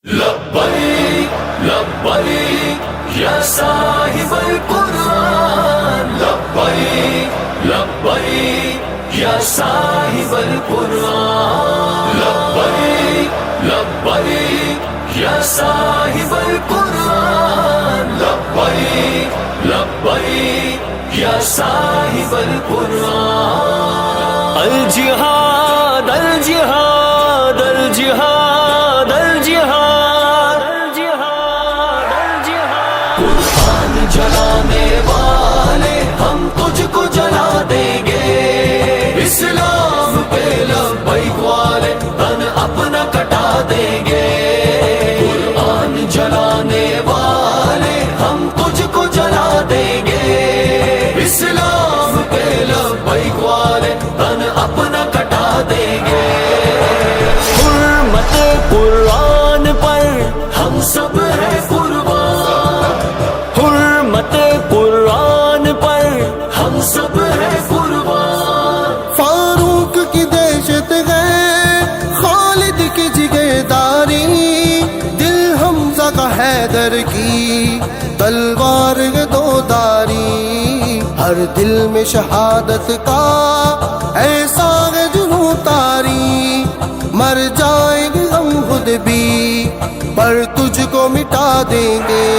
لبیک لبیک یا صاحب القرآن، لبیک لبیک یا صاحب القرآن، لبیک لبیک یا صاحب القرآن، لبیک لبیک یا صاحب القرآن۔ الجہاد الجہاد الجہاد الجہاد الجہاد، قرآن جلانے والے ہم تجھ کو جلا دیں گے، اسلام پہ لبیک والے تن اپنا کٹا دیں گے، قرآن جلانے والے ہم تجھ کو جلا دیں گے، اسلام پہ لبیک والے تن اپنا کٹا دیں گے، حرمت قرآن پر ہم سب ہیں قربان، حرمت قرآن پر ہم سب ہیں قربان۔ فاروق کی دہشت ہے، خالد کی جگرداری، دل حمزہ کا حیدر کی تلوار ہے دو داری، ہر دل میں شہادت کا ایسا ہے جنوں تاری، مر جائیں گے ہم خود بھی پر تجھ کو مٹا دیں گے،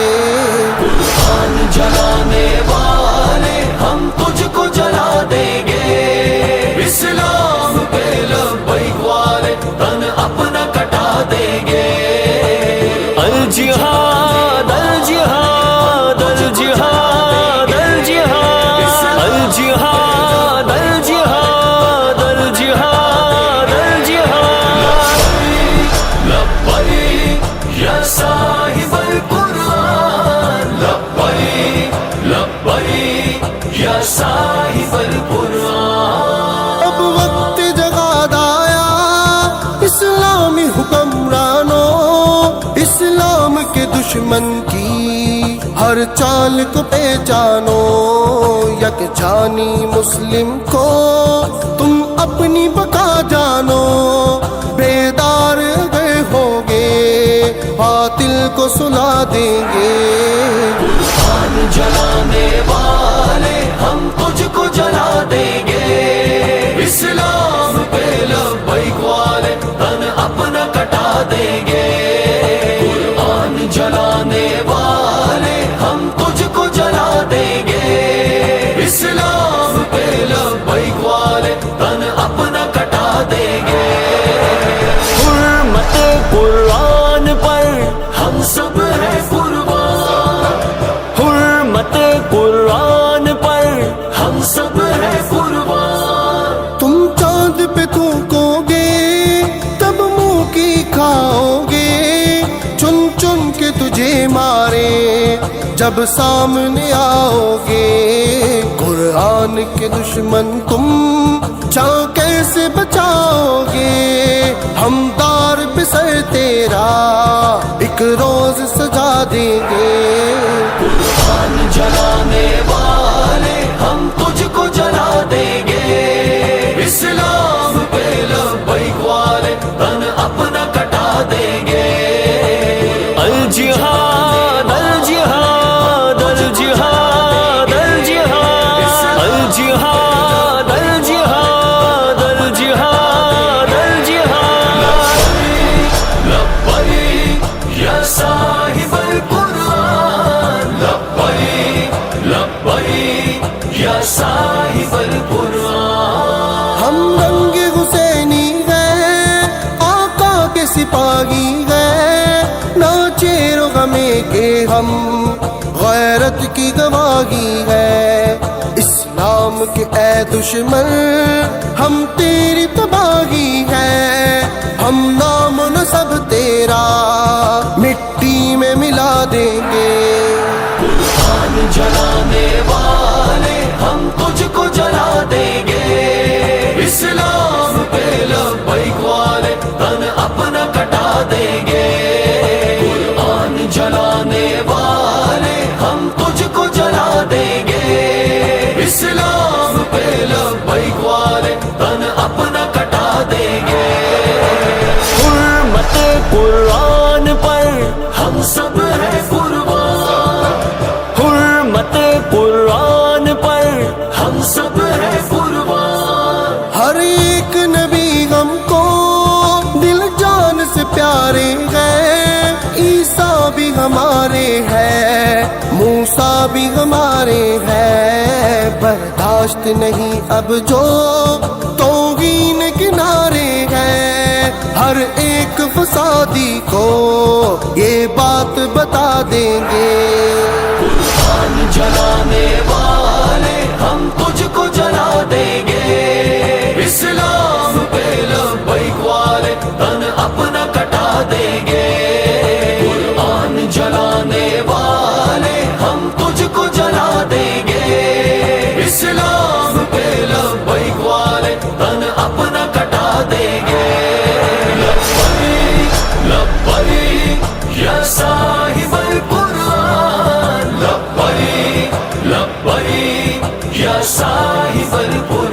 قرآن جلانے والے ہم تجھ کو جلا دیں گے، اسلام پہ لبیک والے تن اپنا کٹا دیں گے، الجہاد الجہاد الجہاد الجہاد الجہاد الجہاد الجہاد الجہاد، لبیک یا صاحب القرآن، لبیک لبیک یا صاحب القرآن۔ اب وقت جگاد آیا اسلامی حکمرانوں، اسلام کے دشمن کی ہر چال کو پہچانو، یک جانی مسلم کو تم اپنی بقا جانو، بیدار گئے ہوگے باطل کو سلا دیں گے، قرآن جلانے والے ہم تجھ کو جلا دیں گے، اسلام پہ لبیک والے تن اپنا کٹا دیں گے، قرآن جلانے والے ہم تجھ کو جلا دیں گے، اسلام پہ لبیک والے تن اپنا کٹا دیں گے، حرمت قرآن پر ہم سب ہیں قربان، حرمت قرآن پر ہم سب ہیں قربان۔ تم چاند پہ تھوکو گے تب منہ کی کھاؤ گے، چن چن کے تجھے مارے جب سامنے آؤ گے، قرآن کے دشمن تم جاں کیسے بچاؤ گے، ہم دار پہ سر تیرا ایک روز سجا دیں گے، قرآن جلانے والے ہم تجھ کو جلا دیں گے، اسلام پہ لبیک والے تن اپنا کٹا دیں گے، الجہاد الجہاد الجہاد الجہاد الجہاد الجہاد الجہاد الجہاد، لبیک یا صاحب القرآن، لبیک لبیک یا صاحب القرآن۔ ہم رنگ حسینی ہیں، آقا کے سپاہی ہیں، ناچیر و غمے کے ہم غیرت کی گواہی ہے، اسلام کے اے دشمن ہم تیری تباہی ہے، ہم نام و نسب تیرا مٹی میں ملا دیں گے، قرآن جلانے والے ہم تجھ کو جلا دیں گے، اسلام پہ لبیک والے تن اپنا کٹا دیں گے، قرآن جلانے والے ہم تجھ کو جلا دیں گے، اسلام پہ لبیک والے تن اپنا کٹا دیں گے، حرمت قرآن پر ہمارے ہیں، موسیٰ بھی ہمارے ہیں، برداشت نہیں اب جو توہین کنارے ہیں، ہر ایک فسادی کو یہ بات بتا دیں گے۔ قرآن جلانے والے ہم تجھ کو جلا دیں گے، اسلام پہ لبیک والے تن اپنا کٹا دیں گے۔ قرآن جلانے والے ہم تجھ کو جلا دیں گے، اسلام پہ لبیک والے تن اپنا کٹا دیں گے۔ لبیک لبیک یا صاحب القرآن، لبیک لبیک یا صاحب القرآن۔